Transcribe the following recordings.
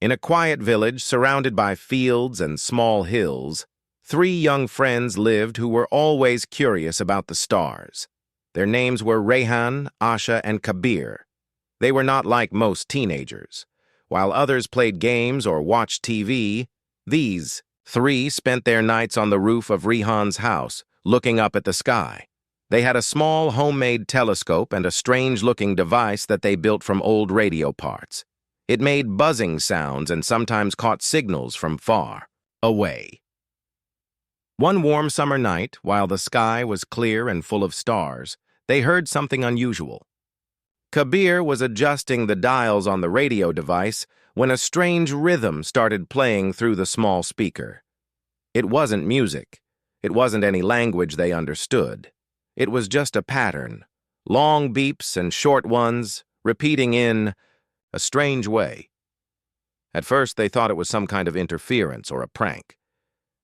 In a quiet village surrounded by fields and small hills, three young friends lived who were always curious about the stars. Their names were Rehan, Asha, and Kabir. They were not like most teenagers. While others played games or watched TV, these three spent their nights on the roof of Rehan's house, looking up at the sky. They had a small homemade telescope and a strange-looking device that they built from old radio parts. It made buzzing sounds and sometimes caught signals from far away. One warm summer night, while the sky was clear and full of stars, they heard something unusual. Kabir was adjusting the dials on the radio device when a strange rhythm started playing through the small speaker. It wasn't music. It wasn't any language they understood. It was just a pattern, long beeps and short ones, repeating in a strange way. At first, they thought it was some kind of interference or a prank.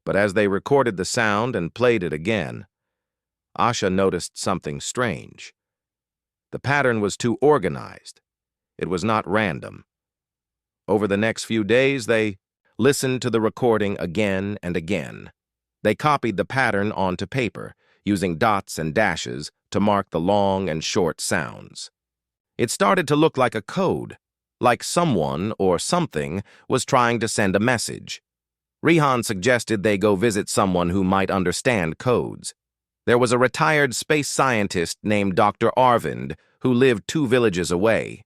But as they recorded the sound and played it again, Asha noticed something strange. The pattern was too organized. It was not random. Over the next few days, they listened to the recording again and again. They copied the pattern onto paper, using dots and dashes to mark the long and short sounds. It started to look like a code, like someone or something was trying to send a message. Rehan suggested they go visit someone who might understand codes. There was a retired space scientist named Dr. Arvind who lived 2 villages away.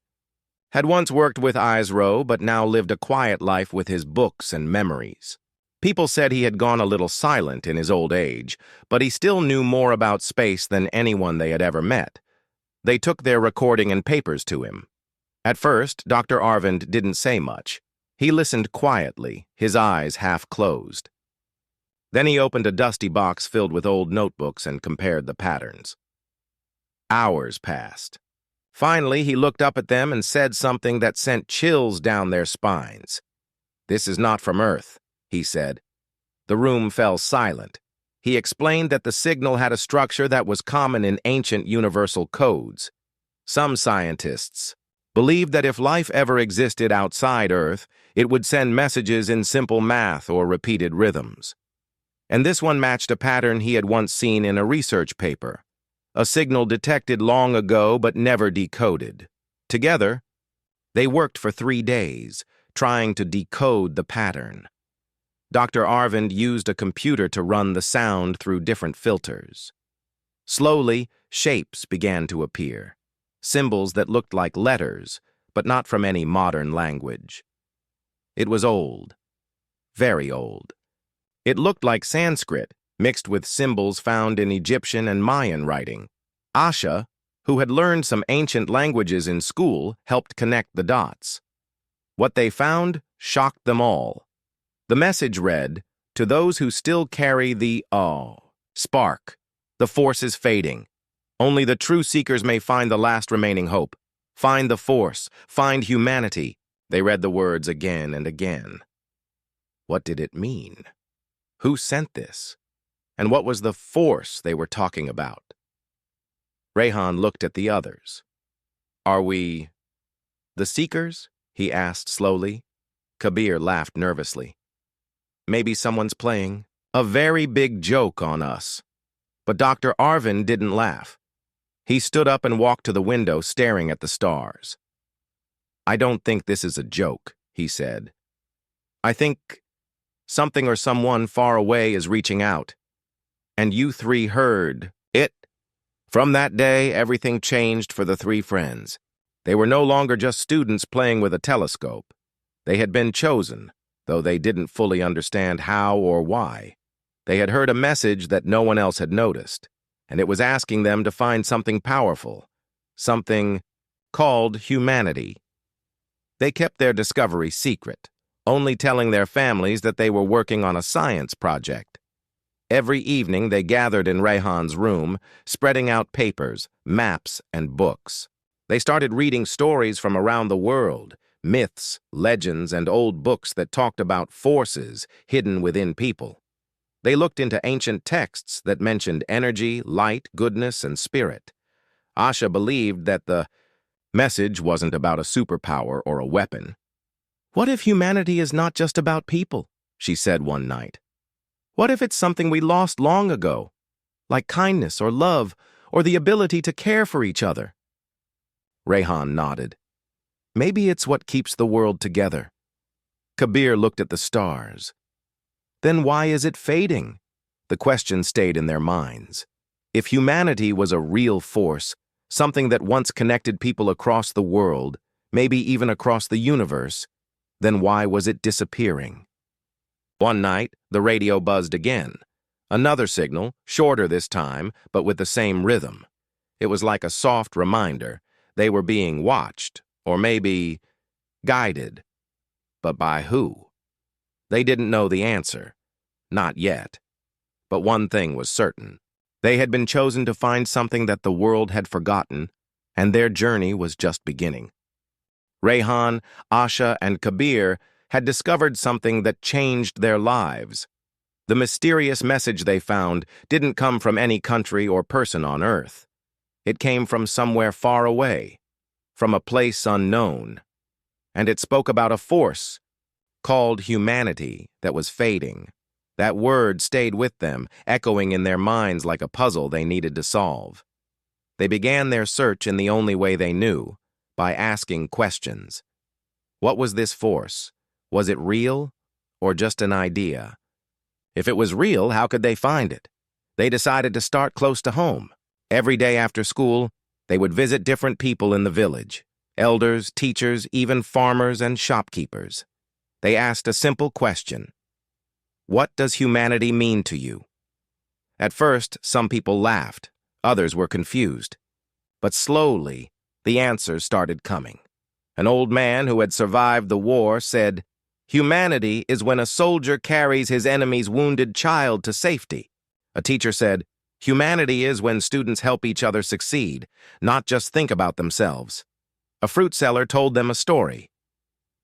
Had once worked with Isro, but now lived a quiet life with his books and memories. People said he had gone a little silent in his old age, but he still knew more about space than anyone they had ever met. They took their recording and papers to him. At first, Dr. Arvind didn't say much. He listened quietly, his eyes half closed. Then he opened a dusty box filled with old notebooks and compared the patterns. Hours passed. Finally, he looked up at them and said something that sent chills down their spines. "This is not from Earth," he said. The room fell silent. He explained that the signal had a structure that was common in ancient universal codes. Some scientists believed that if life ever existed outside Earth, it would send messages in simple math or repeated rhythms. And this one matched a pattern he had once seen in a research paper, a signal detected long ago but never decoded. Together, they worked for 3 days, trying to decode the pattern. Dr. Arvind used a computer to run the sound through different filters. Slowly, shapes began to appear, symbols that looked like letters, but not from any modern language. It was old, very old. It looked like Sanskrit, mixed with symbols found in Egyptian and Mayan writing. Asha, who had learned some ancient languages in school, helped connect the dots. What they found shocked them all. The message read, "To those who still carry the spark, the force is fading. Only the true seekers may find the last remaining hope. Find the force, find humanity." They read the words again and again. What did it mean? Who sent this? And what was the force they were talking about? Rehan looked at the others. "Are we the seekers?" he asked slowly. Kabir laughed nervously. "Maybe someone's playing a very big joke on us." But Dr. Arvind didn't laugh. He stood up and walked to the window, staring at the stars. "I don't think this is a joke," he said. "I think something or someone far away is reaching out. And you 3 heard it." From that day, everything changed for the 3 friends. They were no longer just students playing with a telescope. They had been chosen, though they didn't fully understand how or why. They had heard a message that no one else had noticed, and it was asking them to find something powerful, something called humanity. They kept their discovery secret, only telling their families that they were working on a science project. Every evening they gathered in Rehan's room, spreading out papers, maps, and books. They started reading stories from around the world, myths, legends, and old books that talked about forces hidden within people. They looked into ancient texts that mentioned energy, light, goodness, and spirit. Asha believed that the message wasn't about a superpower or a weapon. "What if humanity is not just about people?" she said one night. "What if it's something we lost long ago, like kindness or love or the ability to care for each other?" Rehan nodded. "Maybe it's what keeps the world together." Kabir looked at the stars. "Then why is it fading?" The question stayed in their minds. If humanity was a real force, something that once connected people across the world, maybe even across the universe, then why was it disappearing? One night, the radio buzzed again. Another signal, shorter this time, but with the same rhythm. It was like a soft reminder. They were being watched, or maybe guided. But by who? They didn't know the answer. Not yet. But one thing was certain. They had been chosen to find something that the world had forgotten, and their journey was just beginning. Rehan, Asha, and Kabir had discovered something that changed their lives. The mysterious message they found didn't come from any country or person on Earth. It came from somewhere far away, from a place unknown. And it spoke about a force called humanity that was fading. That word stayed with them, echoing in their minds like a puzzle they needed to solve. They began their search in the only way they knew, by asking questions. What was this force? Was it real, or just an idea? If it was real, how could they find it? They decided to start close to home. Every day after school, they would visit different people in the village, elders, teachers, even farmers and shopkeepers. They asked a simple question. What does humanity mean to you? At first, some people laughed, others were confused. But slowly, the answers started coming. An old man who had survived the war said, "Humanity is when a soldier carries his enemy's wounded child to safety." A teacher said, "Humanity is when students help each other succeed, not just think about themselves." A fruit seller told them a story.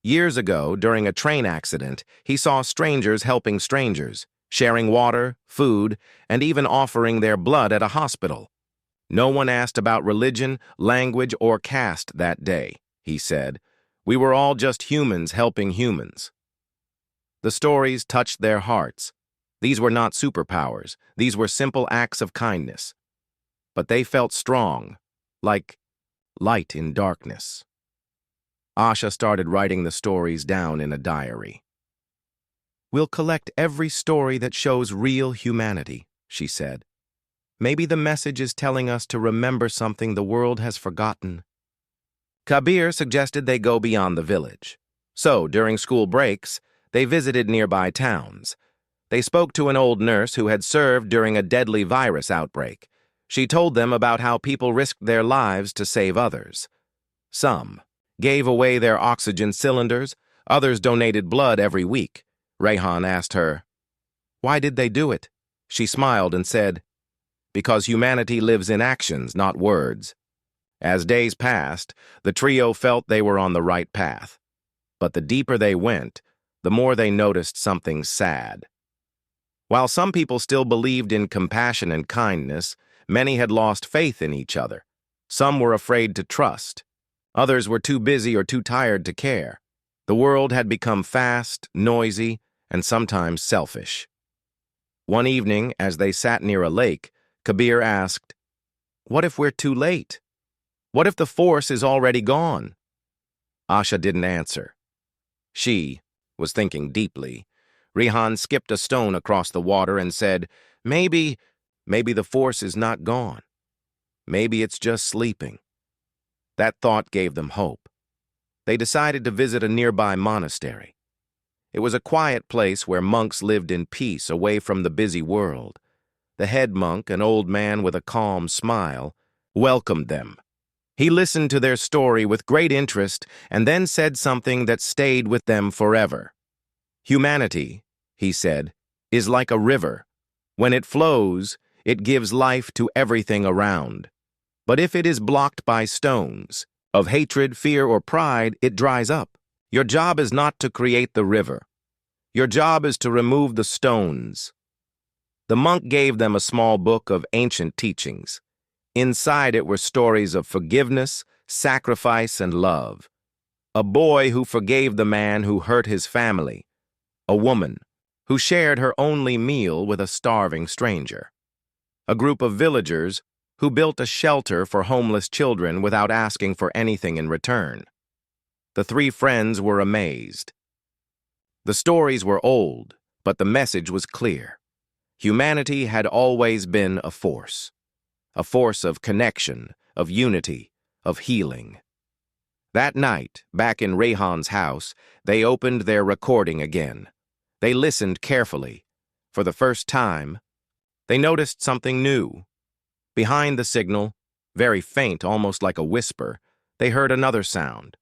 Years ago, during a train accident, he saw strangers helping strangers, sharing water, food, and even offering their blood at a hospital. No one asked about religion, language, or caste that day, he said. We were all just humans helping humans. The stories touched their hearts. These were not superpowers. These were simple acts of kindness. But they felt strong, like light in darkness. Asha started writing the stories down in a diary. "We'll collect every story that shows real humanity," she said. "Maybe the message is telling us to remember something the world has forgotten." Kabir suggested they go beyond the village. So, during school breaks, they visited nearby towns. They spoke to an old nurse who had served during a deadly virus outbreak. She told them about how people risked their lives to save others. Some gave away their oxygen cylinders, others donated blood every week. Rehan asked her, "Why did they do it?" She smiled and said, "Because humanity lives in actions, not words." As days passed, the trio felt they were on the right path. But the deeper they went, the more they noticed something sad. While some people still believed in compassion and kindness, many had lost faith in each other. Some were afraid to trust. Others were too busy or too tired to care. The world had become fast, noisy, and sometimes selfish. One evening, as they sat near a lake, Kabir asked, "What if we're too late? What if the force is already gone?" Asha didn't answer. She was thinking deeply. Rehan skipped a stone across the water and said, Maybe the force is not gone. Maybe it's just sleeping." That thought gave them hope. They decided to visit a nearby monastery. It was a quiet place where monks lived in peace away from the busy world. The head monk, an old man with a calm smile, welcomed them. He listened to their story with great interest and then said something that stayed with them forever. "Humanity," he said, "is like a river. When it flows, it gives life to everything around. But if it is blocked by stones, of hatred, fear, or pride, it dries up. Your job is not to create the river. Your job is to remove the stones." The monk gave them a small book of ancient teachings. Inside it were stories of forgiveness, sacrifice, and love. A boy who forgave the man who hurt his family. A woman who shared her only meal with a starving stranger. A group of villagers who built a shelter for homeless children without asking for anything in return. The three friends were amazed. The stories were old, but the message was clear. Humanity had always been a force of connection, of unity, of healing. That night, back in Rehan's house, they opened their recording again. They listened carefully. For the first time, they noticed something new. Behind the signal, very faint, almost like a whisper, they heard another sound.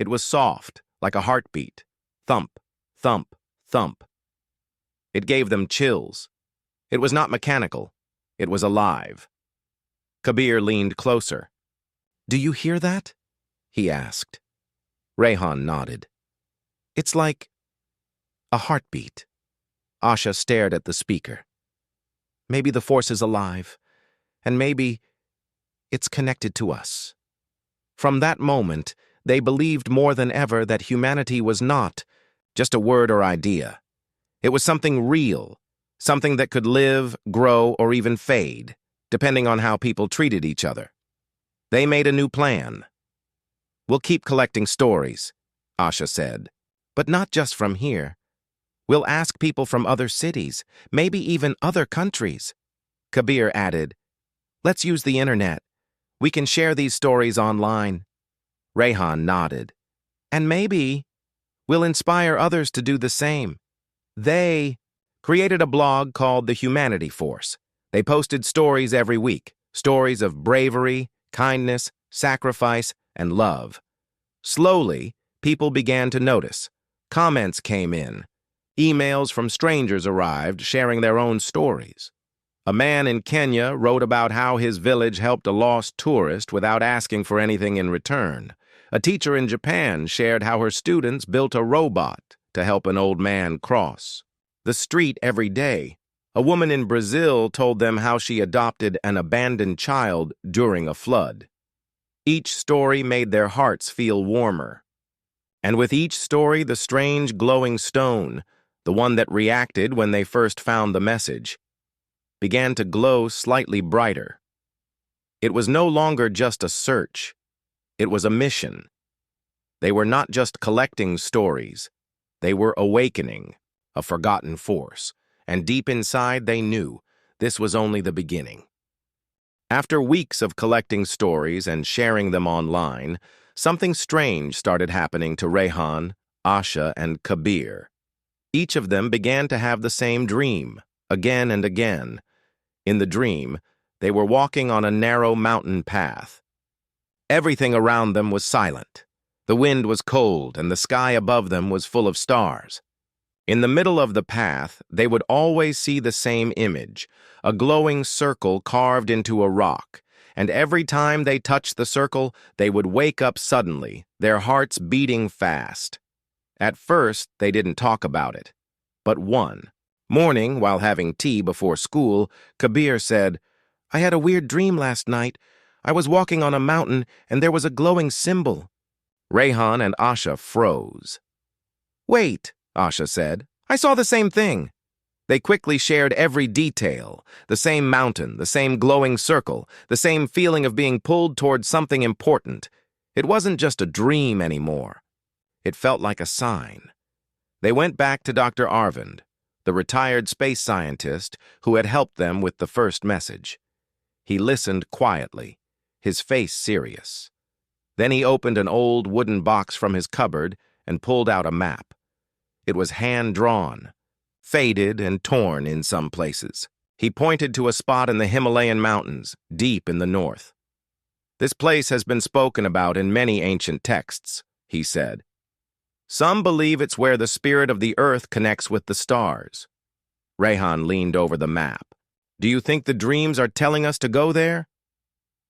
It was soft, like a heartbeat. Thump, thump, thump. It gave them chills. It was not mechanical. It was alive. Kabir leaned closer. "Do you hear that?" he asked. Rehan nodded. "It's like a heartbeat." Asha stared at the speaker. "Maybe the force is alive, and maybe it's connected to us." From that moment, they believed more than ever that humanity was not just a word or idea. It was something real, something that could live, grow, or even fade, depending on how people treated each other. They made a new plan. "We'll keep collecting stories," Asha said, "but not just from here. We'll ask people from other cities, maybe even other countries." Kabir added, "Let's use the internet. We can share these stories online." Rehan nodded. "And maybe we'll inspire others to do the same." They created a blog called The Humanity Force. They posted stories every week, stories of bravery, kindness, sacrifice, and love. Slowly, people began to notice. Comments came in. Emails from strangers arrived, sharing their own stories. A man in Kenya wrote about how his village helped a lost tourist without asking for anything in return. A teacher in Japan shared how her students built a robot to help an old man cross the street every day. A woman in Brazil told them how she adopted an abandoned child during a flood. Each story made their hearts feel warmer. And with each story, the strange glowing stone, the one that reacted when they first found the message, began to glow slightly brighter. It was no longer just a search. It was a mission. They were not just collecting stories. They were awakening a forgotten force. And deep inside, they knew this was only the beginning. After weeks of collecting stories and sharing them online, something strange started happening to Rehan, Asha, and Kabir. Each of them began to have the same dream, again and again. In the dream, they were walking on a narrow mountain path. Everything around them was silent. The wind was cold, and the sky above them was full of stars. In the middle of the path, they would always see the same image, a glowing circle carved into a rock, and every time they touched the circle, they would wake up suddenly, their hearts beating fast. At first, they didn't talk about it. But one morning, while having tea before school, Kabir said, "I had a weird dream last night. I was walking on a mountain, and there was a glowing symbol." Rehan and Asha froze. "Wait," Asha said, "I saw the same thing." They quickly shared every detail, the same mountain, the same glowing circle, the same feeling of being pulled towards something important. It wasn't just a dream anymore. It felt like a sign. They went back to Dr. Arvind, the retired space scientist who had helped them with the first message. He listened quietly, his face serious. Then he opened an old wooden box from his cupboard and pulled out a map. It was hand-drawn, faded and torn in some places. He pointed to a spot in the Himalayan mountains, deep in the north. "This place has been spoken about in many ancient texts," he said. "Some believe it's where the spirit of the earth connects with the stars." Rehan leaned over the map. "Do you think the dreams are telling us to go there?"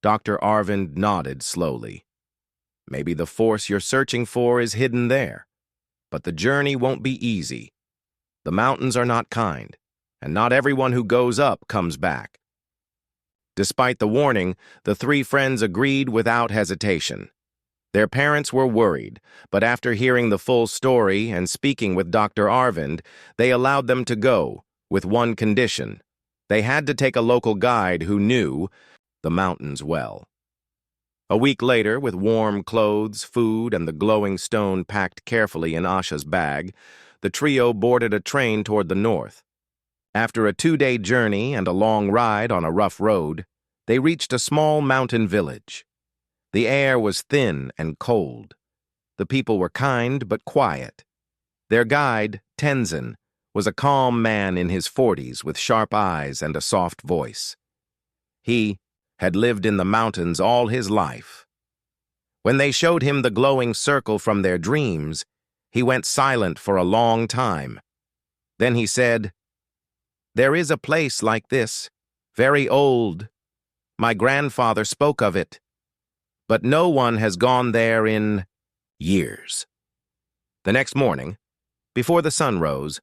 Dr. Arvind nodded slowly. "Maybe the force you're searching for is hidden there. But the journey won't be easy. The mountains are not kind, and not everyone who goes up comes back." Despite the warning, the three friends agreed without hesitation. Their parents were worried, but after hearing the full story and speaking with Dr. Arvind, they allowed them to go, with one condition. They had to take a local guide who knew the mountains well. A week later, with warm clothes, food, and the glowing stone packed carefully in Asha's bag, the trio boarded a train toward the north. After a 2-day journey and a long ride on a rough road, they reached a small mountain village. The air was thin and cold. The people were kind but quiet. Their guide, Tenzin, was a calm man in his 40s with sharp eyes and a soft voice. He had lived in the mountains all his life. When they showed him the glowing circle from their dreams, he went silent for a long time. Then he said, "There is a place like this, very old. My grandfather spoke of it, but no one has gone there in years." The next morning, before the sun rose,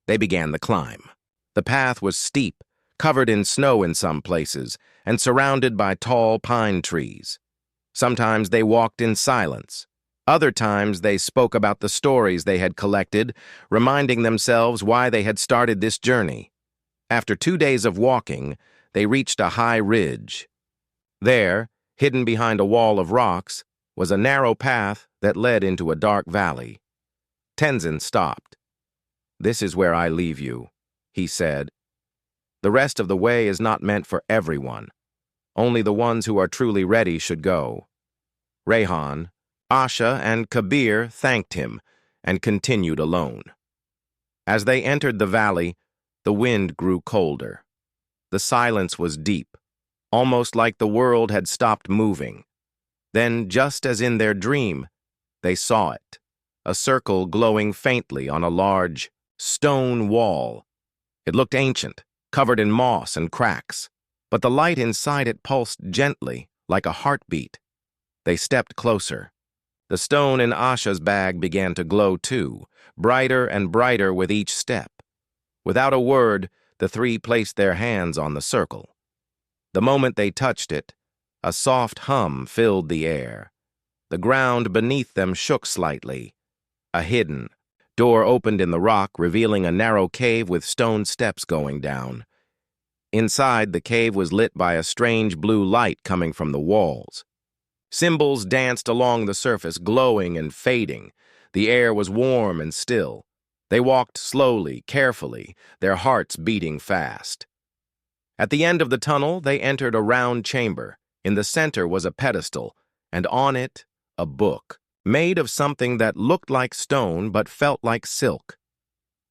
they began the climb. The path was steep, covered in snow in some places, and surrounded by tall pine trees. Sometimes they walked in silence. Other times they spoke about the stories they had collected, reminding themselves why they had started this journey. After 2 days of walking, they reached a high ridge. There, hidden behind a wall of rocks, was a narrow path that led into a dark valley. Tenzin stopped. "This is where I leave you," he said. "The rest of the way is not meant for everyone. Only the ones who are truly ready should go." Rehan, Asha, and Kabir thanked him and continued alone. As they entered the valley, the wind grew colder. The silence was deep, almost like the world had stopped moving. Then, just as in their dream, they saw it, a circle glowing faintly on a large stone wall. It looked ancient, covered in moss and cracks, but the light inside it pulsed gently, like a heartbeat. They stepped closer. The stone in Asha's bag began to glow too, brighter and brighter with each step. Without a word, the three placed their hands on the circle. The moment they touched it, a soft hum filled the air. The ground beneath them shook slightly. A hidden door opened in the rock, revealing a narrow cave with stone steps going down. Inside, the cave was lit by a strange blue light coming from the walls. Symbols danced along the surface, glowing and fading. The air was warm and still. They walked slowly, carefully, their hearts beating fast. At the end of the tunnel, they entered a round chamber. In the center was a pedestal, and on it, a book, made of something that looked like stone but felt like silk.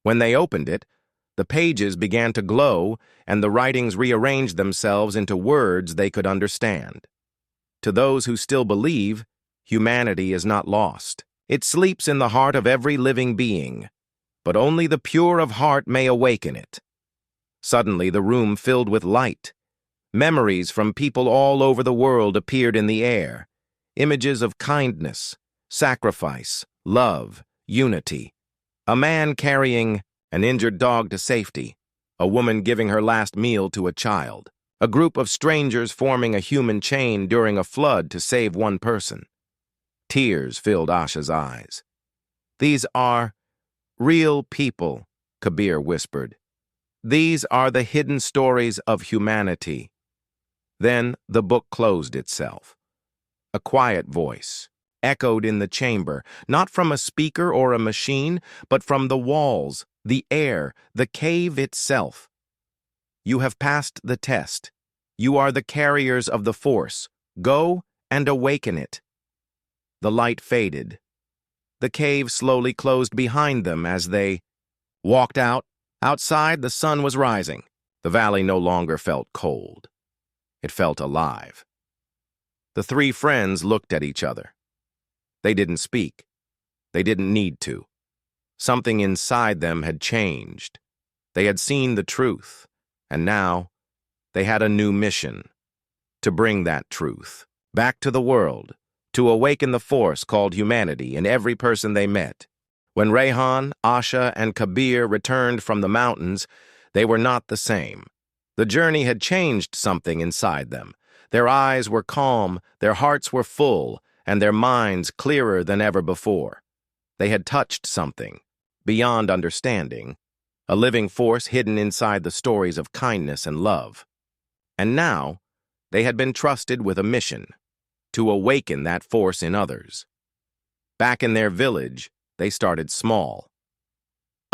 When they opened it, the pages began to glow, and the writings rearranged themselves into words they could understand. To those who still believe, humanity is not lost. It sleeps in the heart of every living being, but only the pure of heart may awaken it. Suddenly, the room filled with light. Memories from people all over the world appeared in the air. Images of kindness, sacrifice, love, unity. A man carrying an injured dog to safety. A woman giving her last meal to a child. A group of strangers forming a human chain during a flood to save one person. Tears filled Asha's eyes. "These are real people," Kabir whispered. "These are the hidden stories of humanity." Then the book closed itself. A quiet voice echoed in the chamber, not from a speaker or a machine, but from the walls, the air, the cave itself. "You have passed the test. You are the carriers of the force. Go and awaken it." The light faded. The cave slowly closed behind them as they walked out. Outside, the sun was rising. The valley no longer felt cold. It felt alive. The three friends looked at each other. They didn't speak. They didn't need to. Something inside them had changed. They had seen the truth, and now they had a new mission: to bring that truth back to the world, to awaken the force called humanity in every person they met. When Rehan, Asha, and Kabir returned from the mountains, they were not the same. The journey had changed something inside them. Their eyes were calm, their hearts were full, and their minds clearer than ever before. They had touched something, beyond understanding, a living force hidden inside the stories of kindness and love. And now, they had been trusted with a mission, to awaken that force in others. Back in their village, they started small.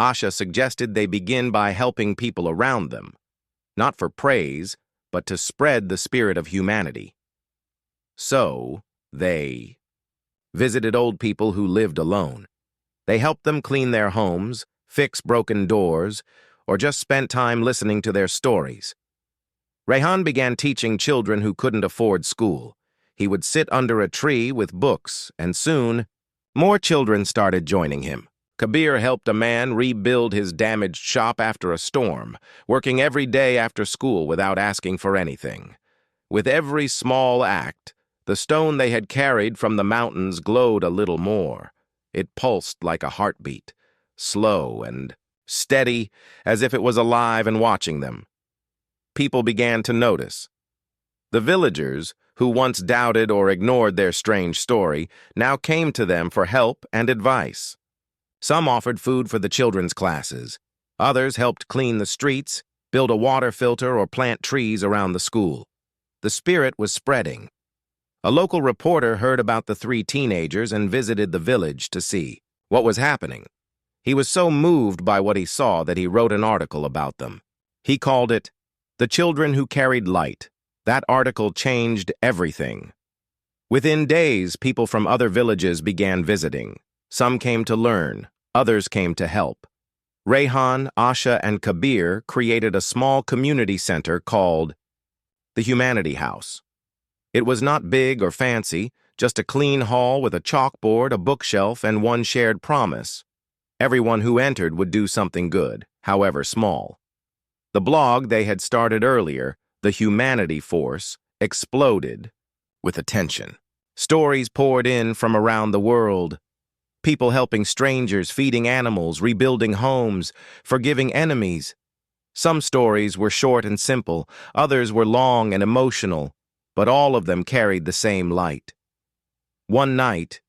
Asha suggested they begin by helping people around them, not for praise, but to spread the spirit of humanity. So, they visited old people who lived alone. They helped them clean their homes, fix broken doors, or just spent time listening to their stories. Rehan began teaching children who couldn't afford school. He would sit under a tree with books, and soon, more children started joining him. Kabir helped a man rebuild his damaged shop after a storm, working every day after school without asking for anything. With every small act, the stone they had carried from the mountains glowed a little more. It pulsed like a heartbeat, slow and steady, as if it was alive and watching them. People began to notice. The villagers, who once doubted or ignored their strange story, now came to them for help and advice. Some offered food for the children's classes. Others helped clean the streets, build a water filter, or plant trees around the school. The spirit was spreading. A local reporter heard about the 3 teenagers and visited the village to see what was happening. He was so moved by what he saw that he wrote an article about them. He called it, "The Children Who Carried Light." That article changed everything. Within days, people from other villages began visiting. Some came to learn, others came to help. Rehan, Asha, and Kabir created a small community center called the Humanity House. It was not big or fancy, just a clean hall with a chalkboard, a bookshelf, and one shared promise. Everyone who entered would do something good, however small. The blog they had started earlier, The Humanity Force, exploded with attention. Stories poured in from around the world. People helping strangers, feeding animals, rebuilding homes, forgiving enemies. Some stories were short and simple, others were long and emotional, but all of them carried the same light. One night,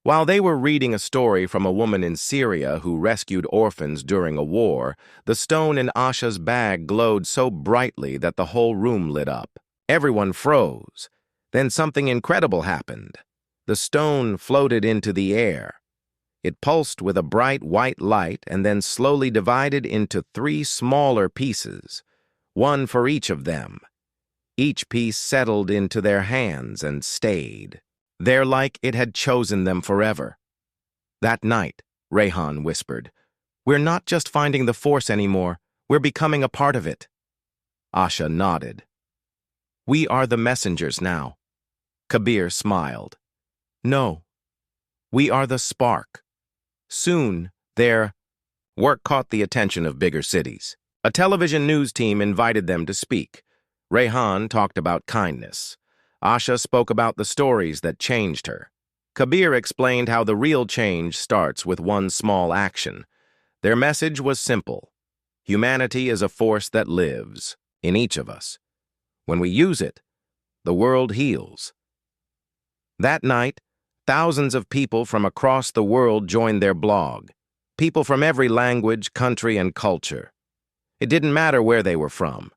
while they were reading a story from a woman in Syria who rescued orphans during a war, the stone in Asha's bag glowed so brightly that the whole room lit up. Everyone froze. Then something incredible happened. The stone floated into the air. It pulsed with a bright white light and then slowly divided into 3 smaller pieces, one for each of them. Each piece settled into their hands and stayed, there like it had chosen them forever. That night, Rehan whispered, "We're not just finding the force anymore, we're becoming a part of it." Asha nodded. "We are the messengers now." Kabir smiled. "No, we are the spark." Soon, their work caught the attention of bigger cities. A television news team invited them to speak. Rehan talked about kindness. Asha spoke about the stories that changed her. Kabir explained how the real change starts with one small action. Their message was simple. Humanity is a force that lives in each of us. When we use it, the world heals. That night, thousands of people from across the world joined their blog. People from every language, country, and culture. It didn't matter where they were from.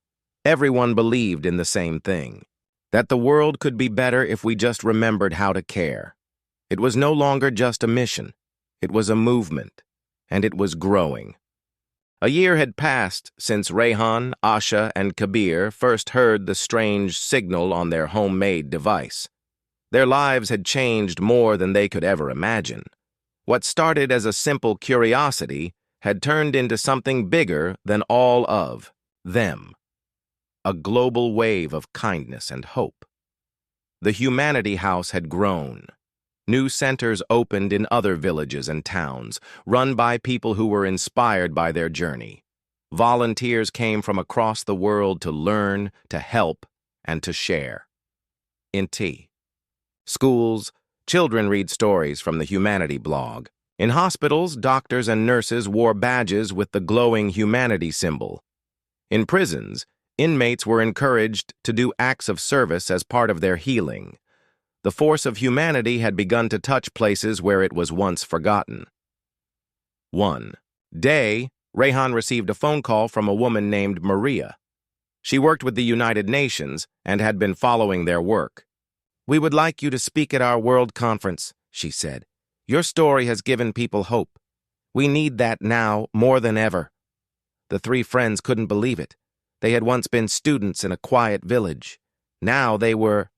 Everyone believed in the same thing, that the world could be better if we just remembered how to care. It was no longer just a mission. It was a movement, and it was growing. A year had passed since Rehan, Asha, and Kabir first heard the strange signal on their homemade device. Their lives had changed more than they could ever imagine. What started as a simple curiosity had turned into something bigger than all of them. A global wave of kindness and hope. The Humanity House had grown. New centers opened in other villages and towns, run by people who were inspired by their journey. Volunteers came from across the world to learn, to help, and to share. In schools, children read stories from the Humanity blog. In hospitals, doctors and nurses wore badges with the glowing humanity symbol. In prisons, inmates were encouraged to do acts of service as part of their healing. The force of humanity had begun to touch places where it was once forgotten. One day, Rayhan received a phone call from a woman named Maria. She worked with the United Nations and had been following their work. "We would like you to speak at our World Conference," she said. "Your story has given people hope. We need that now more than ever." The three friends couldn't believe it. They had once been students in a quiet village. Now they were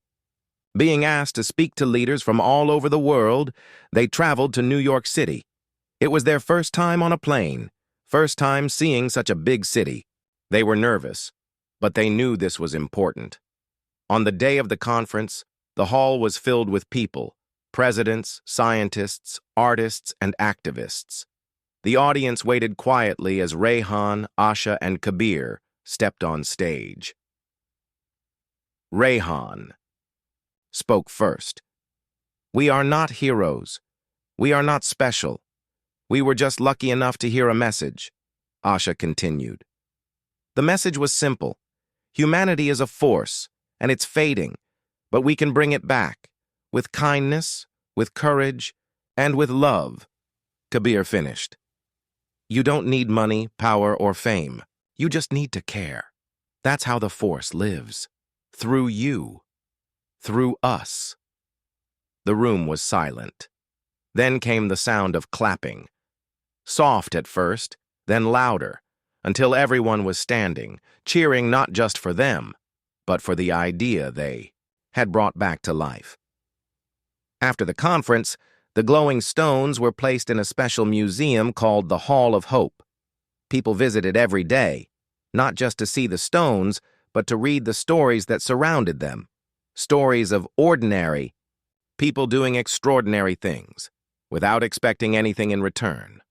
being asked to speak to leaders from all over the world. They traveled to New York City. It was their first time on a plane, first time seeing such a big city. They were nervous, but they knew this was important. On the day of the conference, the hall was filled with people, presidents, scientists, artists, and activists. The audience waited quietly as Rayhan, Asha, and Kabir stepped on stage. Rayhan spoke first. "We are not heroes. We are not special. We were just lucky enough to hear a message," Asha continued. The message was simple. Humanity is a force, and it's fading, but we can bring it back, with kindness, with courage, and with love. Kabir finished. "You don't need money, power, or fame. You just need to care. That's how the force lives. Through you. Through us." The room was silent. Then came the sound of clapping. Soft at first, then louder, until everyone was standing, cheering not just for them, but for the idea they had brought back to life. After the conference, the glowing stones were placed in a special museum called the Hall of Hope. People visited every day, not just to see the stones, but to read the stories that surrounded them. Stories of ordinary people doing extraordinary things, without expecting anything in return.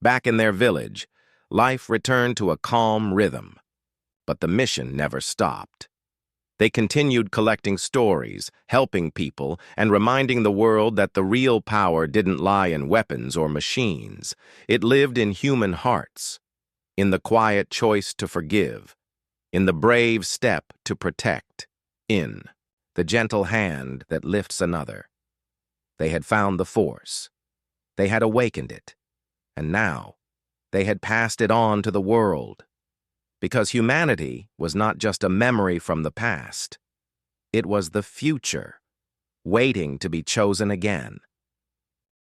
Back in their village, life returned to a calm rhythm. But the mission never stopped. They continued collecting stories, helping people, and reminding the world that the real power didn't lie in weapons or machines. It lived in human hearts, in the quiet choice to forgive, in the brave step to protect, in the gentle hand that lifts another. They had found the force. They had awakened it. And now, they had passed it on to the world. Because humanity was not just a memory from the past. It was the future, waiting to be chosen again.